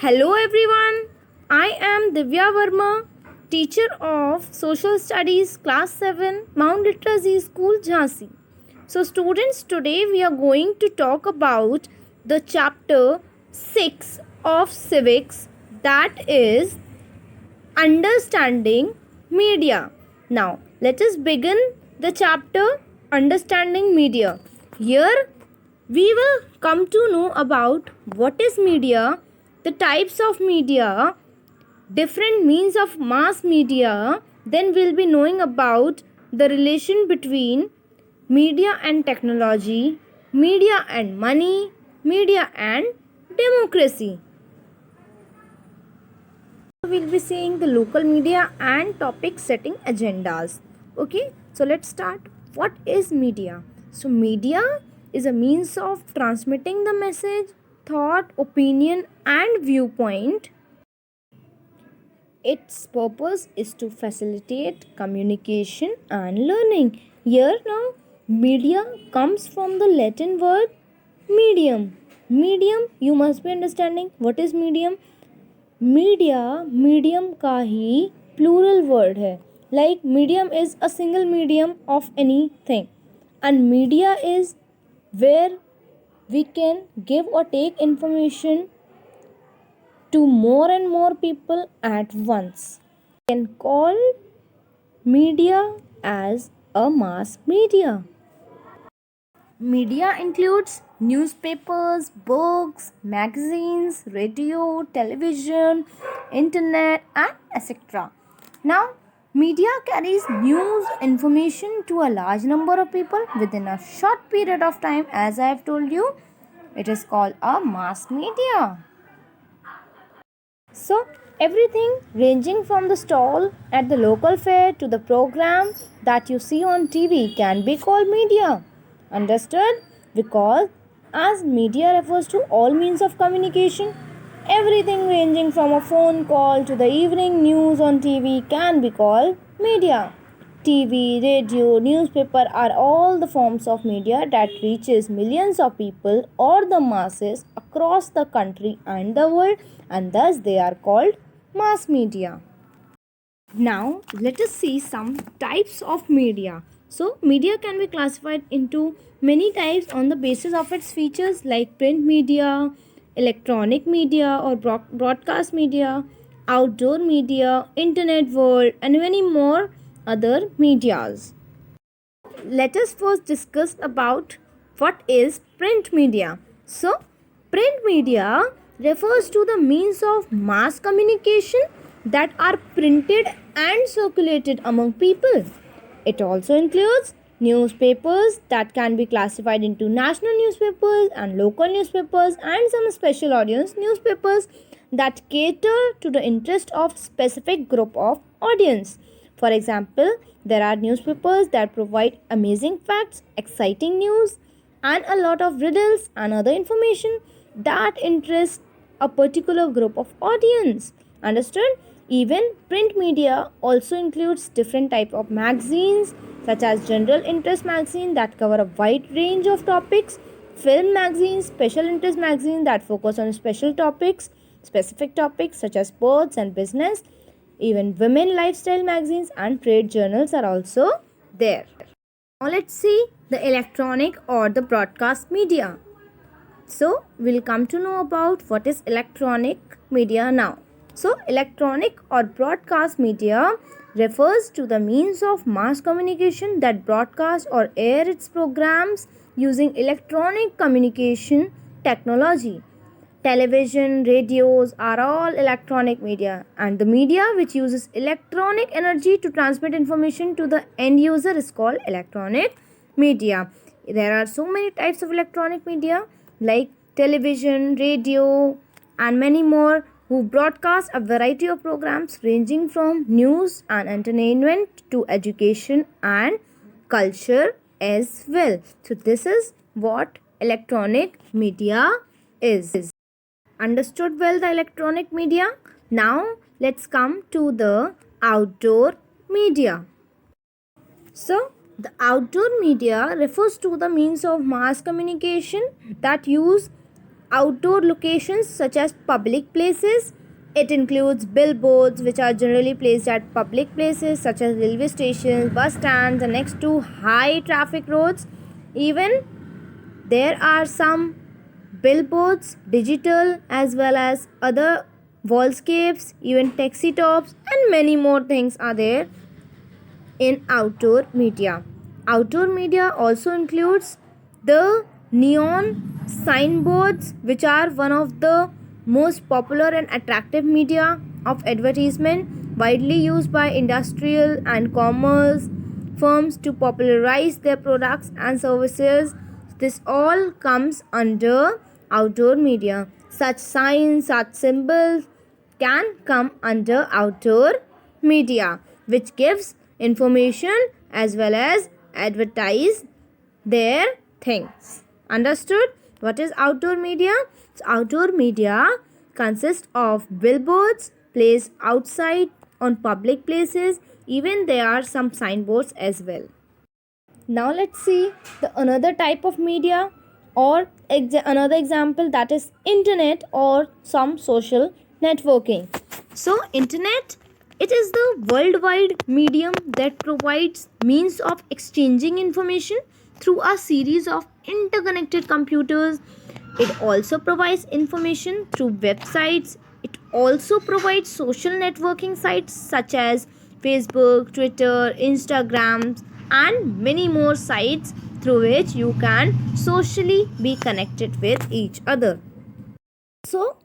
Hello everyone, I am Divya Verma, teacher of Social Studies Class 7, Mount Literacy School, Jhansi. So, students, today we are going to talk about the chapter 6 of Civics, that is Understanding Media. Now, let us begin the chapter Understanding Media. Here, we will come to know about what is media, the types of media, different means of mass media. Then we'll be knowing about the relation between media and technology, media and money, media and democracy. We'll be seeing the local media and topic setting agendas. Okay, so let's start. What is media? So, media is a means of transmitting the message, thought, opinion, and viewpoint. Its purpose is to facilitate communication and learning. Here now, media comes from the Latin word medium. Medium, you must be understanding what is medium. Media medium का ही plural word है. Like medium is a single medium of anything and media is where we can give or take information to more and more people at once. We can call media as a mass media. Media includes newspapers, books, magazines, radio, television, internet, and etc. Now, media carries news information to a large number of people within a short period of time. As I have told you, it is called a mass media. So, everything ranging from the stall at the local fair to the program that you see on TV can be called media. Understood? Because as media refers to all means of communication, everything ranging from a phone call to the evening news on TV can be called media. TV, radio, newspaper are all the forms of media that reaches millions of people or the masses across the country and the world, and thus they are called mass media. Now, let us see some types of media. So, media can be classified into many types on the basis of its features like print media, electronic media or broadcast media, outdoor media, internet world, and many more other medias. Let us first discuss about what is print media. So, print media refers to the means of mass communication that are printed and circulated among people. It also includes newspapers that can be classified into national newspapers and local newspapers and some special audience newspapers that cater to the interest of specific group of audience. For example, there are newspapers that provide amazing facts, exciting news, and a lot of riddles and other information that interest a particular group of audience. Understood? Even print media also includes different type of magazines such as general interest magazine that cover a wide range of topics, film magazines, special interest magazine that focus on special topics, specific topics such as sports and business. Even women lifestyle magazines and trade journals are also there. Now let's see the electronic or the broadcast media. So, we'll come to know about what is electronic media now. So, electronic or broadcast media refers to the means of mass communication that broadcast or air its programs using electronic communication technology. Television, radios are all electronic media, and the media which uses electronic energy to transmit information to the end user is called electronic media. There are so many types of electronic media like television, radio, and many more who broadcast a variety of programs ranging from news and entertainment to education and culture as well. So, this is what electronic media is. Understood well the electronic media? Now, let's come to the outdoor media. So, the outdoor media refers to the means of mass communication that use outdoor locations such as public places. It includes billboards, which are generally placed at public places such as railway stations, bus stands, and next to high traffic roads. Even there are some billboards, digital as well as other wallscapes, even taxi tops, and many more things are there in outdoor media. Outdoor media also includes the neon signboards, which are one of the most popular and attractive media of advertisement, widely used by industrial and commerce firms to popularize their products and services. This all comes under outdoor media. Such signs, such symbols can come under outdoor media, which gives information as well as advertise their things. Understood? What is outdoor media? So outdoor media consists of billboards placed outside on public places. Even there are some signboards as well. Now let's see the another type of media, or another example, that is internet or some social networking. So internet, it is the worldwide medium that provides means of exchanging information through a series of interconnected computers. It also provides information through websites. It also provides social networking sites such as Facebook, Twitter, Instagram, and many more sites through which you can socially be connected with each other. So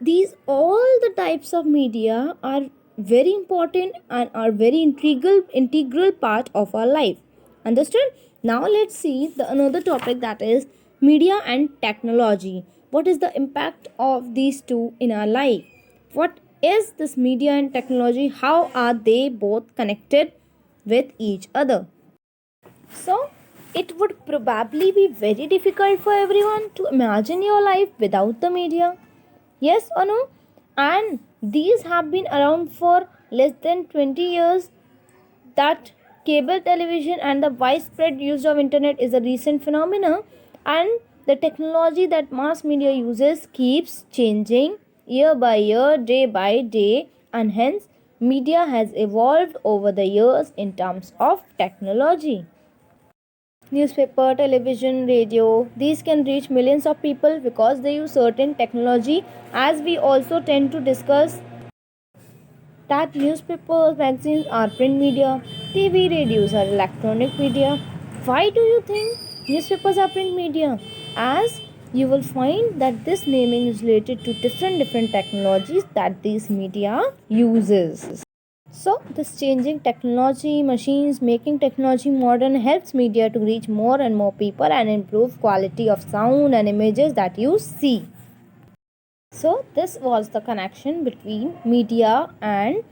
these all the types of media are very important and are very integral part of our life. Understood? Now let's see the another topic, that is media and technology. What is the impact of these two in our life? What is this media and technology? How are they both connected with each other? So, it would probably be very difficult for everyone to imagine your life without the media. Yes or no? And these have been around for less than 20 years. That cable television and the widespread use of internet is a recent phenomenon, and the technology that mass media uses keeps changing year by year, day by day, and hence media has evolved over the years in terms of technology. Newspaper, television, radio, these can reach millions of people because they use certain technology. As we also tend to discuss that newspapers, magazines are print media, TV, radios are electronic media. Why do you think newspapers are print media? As you will find that this naming is related to different technologies that these media uses. So this changing technology, machines making technology modern, helps media to reach more and more people and improve quality of sound and images that you see. So this was the connection between media and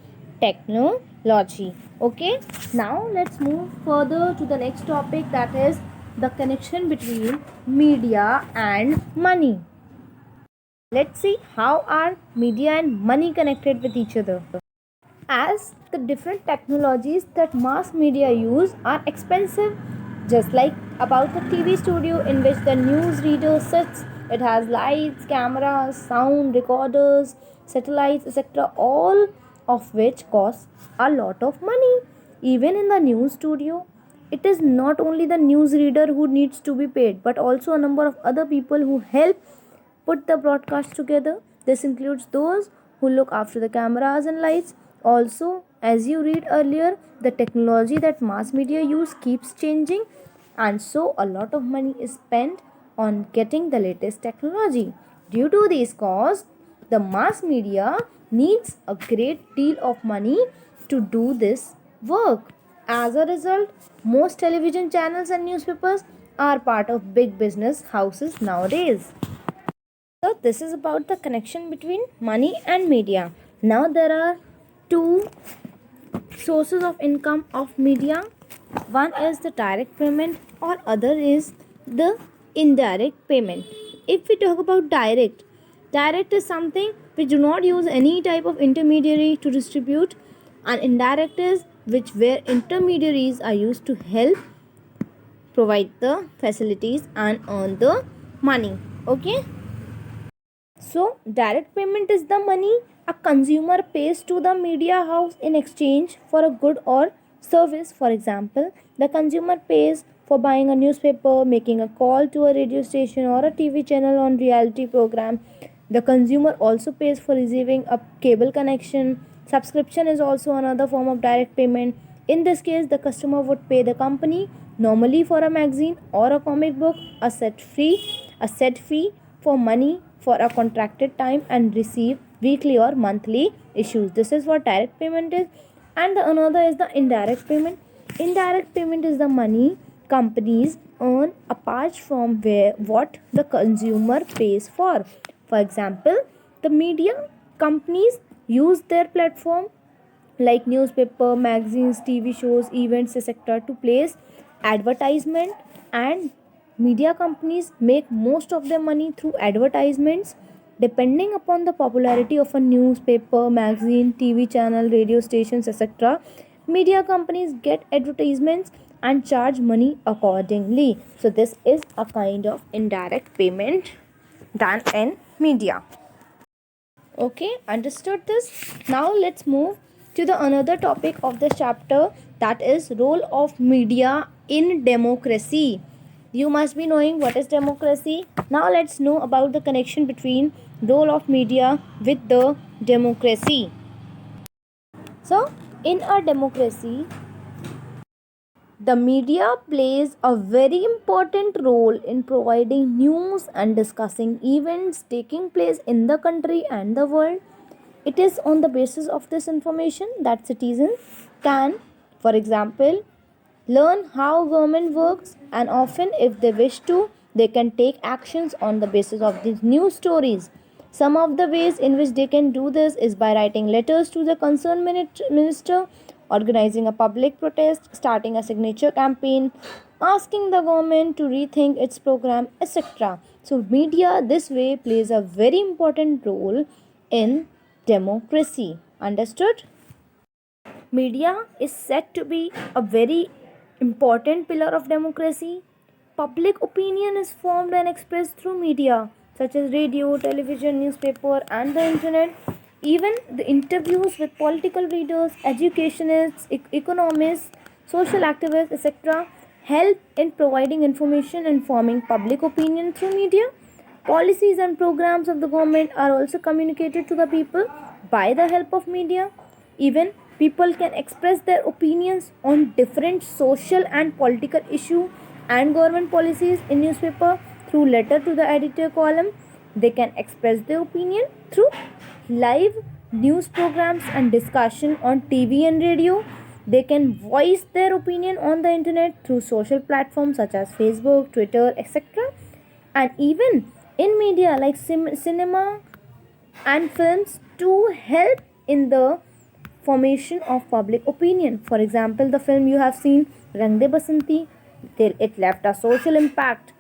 technology. Okay, now let's move further to the next topic, that is the connection between media and money. Let's see how are media and money connected with each other. As the different technologies that mass media use are expensive, just like about the TV studio in which the news reader sits. It has lights, cameras, sound, recorders, satellites, etc., all of which cost a lot of money. Even in the news studio, it is not only the news reader who needs to be paid, but also a number of other people who help put the broadcast together. This includes those who look after the cameras and lights. Also, as you read earlier, the technology that mass media use keeps changing, and so a lot of money is spent on getting the latest technology. Due to these costs, the mass media needs a great deal of money to do this work. As a result, most television channels and newspapers are part of big business houses nowadays. So this is about the connection between money and media. Now there are two sources of income of media. One is the direct payment, or other is the indirect payment. If we talk about direct is something which do not use any type of intermediary to distribute, and indirect is which where intermediaries are used to help provide the facilities and earn the money. Okay, So, direct payment is the money a consumer pays to the media house in exchange for a good or service. For example, the consumer pays for buying a newspaper, making a call to a radio station or a TV channel on reality program. The consumer also pays for receiving a cable connection. Subscription is also another form of direct payment. In this case, the customer would pay the company normally for a magazine or a comic book a set fee for money for a contracted time and receive weekly or monthly issues. This is what direct payment is. And the another is the indirect payment. Indirect payment is the money companies earn apart from where what the consumer pays for. For example, the media companies use their platform like newspaper, magazines, TV shows, events, etc. to place advertisement, and media companies make most of their money through advertisements. Depending upon the popularity of a newspaper, magazine, TV channel, radio stations, etc., media companies get advertisements and charge money accordingly. So this is a kind of indirect payment done in media. Okay, understood this. Now let's move to the another topic of this chapter, that is role of media in democracy. You must be knowing what is democracy. Now let's know about the connection between role of media with the democracy. So, in a democracy, the media plays a very important role in providing news and discussing events taking place in the country and the world. It is on the basis of this information that citizens can, for example, learn how government works, and often, if they wish to, they can take actions on the basis of these news stories. Some of the ways in which they can do this is by writing letters to the concerned minister, organizing a public protest, starting a signature campaign, asking the government to rethink its program, etc. So, media this way plays a very important role in democracy. Understood? Media is said to be a very important pillar of democracy. Public opinion is formed and expressed through media such as radio, television, newspaper, and the internet. Even the interviews with political leaders, educationists, economists, social activists, etc., help in providing information and forming public opinion through media. Policies and programs of the government are also communicated to the people by the help of media. Even people can express their opinions on different social and political issue and government policies in newspaper through letter to the editor column. They can express their opinion through live news programs and discussion on TV and radio. They can voice their opinion on the internet through social platforms such as Facebook, Twitter, etc. And even in media like cinema and films to help in the formation of public opinion. For example, the film you have seen, Rang De Basanti, it left a social impact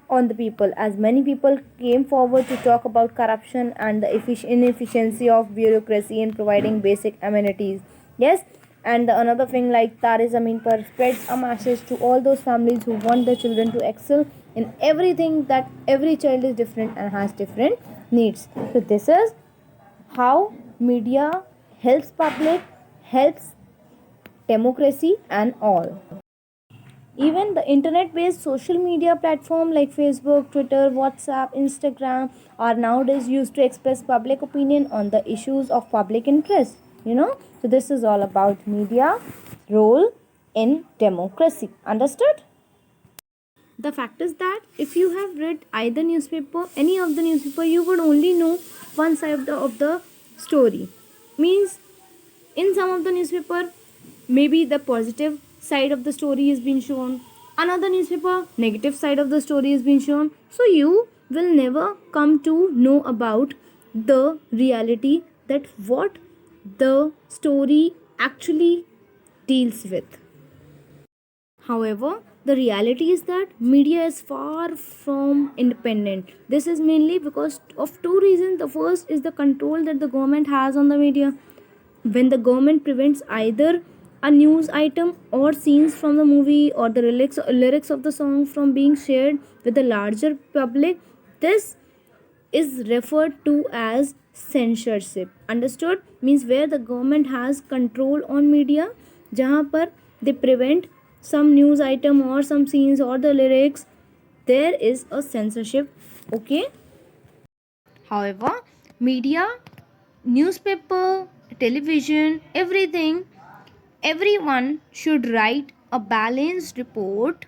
on the people as many people came forward to talk about corruption and the inefficiency of bureaucracy in providing basic amenities. Yes, and the another thing like Tare Zameen Par spreads a message to all those families who want their children to excel in everything, that every child is different and has different needs. So this is how media helps public, helps democracy and all. Even the internet based social media platform like Facebook, Twitter, WhatsApp, Instagram are nowadays used to express public opinion on the issues of public interest. So this is all about media role in democracy. Understood? The fact is that if you have read either newspaper, any of the newspaper, you would only know one side of the story. Means in some of the newspaper, maybe the positive side of the story is being shown. Another newspaper, negative side of the story is being shown. So you will never come to know about the reality, that what the story actually deals with. However, the reality is that media is far from independent. This is mainly because of two reasons. The first is the control that the government has on the media. When the government prevents either a news item or scenes from the movie or the lyrics of the song from being shared with the larger public, this is referred to as censorship. Understood? Means where the government has control on media, जहाँ पर they prevent some news item or some scenes or the lyrics, there is a censorship. Okay. However, media, newspaper, television, everyone should write a balanced report.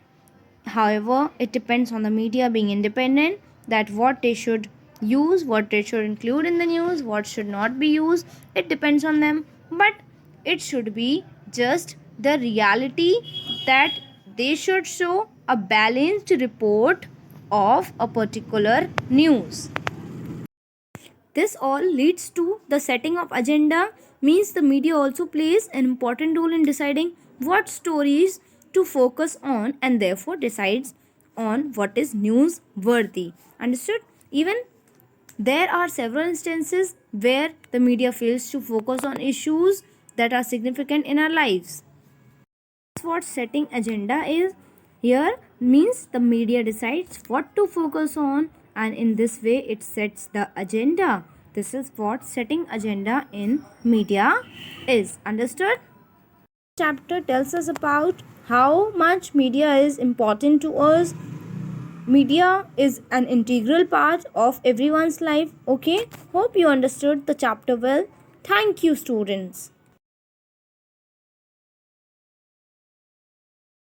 However, it depends on the media being independent, that what they should use, what they should include in the news, what should not be used. It depends on them, but it should be just the reality, that they should show a balanced report of a particular news. This all leads to the setting of agenda, means the media also plays an important role in deciding what stories to focus on and therefore decides on what is newsworthy. Understood? Even there are several instances where the media fails to focus on issues that are significant in our lives. That's what setting agenda is. Here means the media decides what to focus on, and in this way it sets the agenda. This is what setting agenda in media is. Understood? Chapter tells us about how much media is important to us. Media is an integral part of everyone's life. Okay, hope you understood the chapter well. Thank you, students.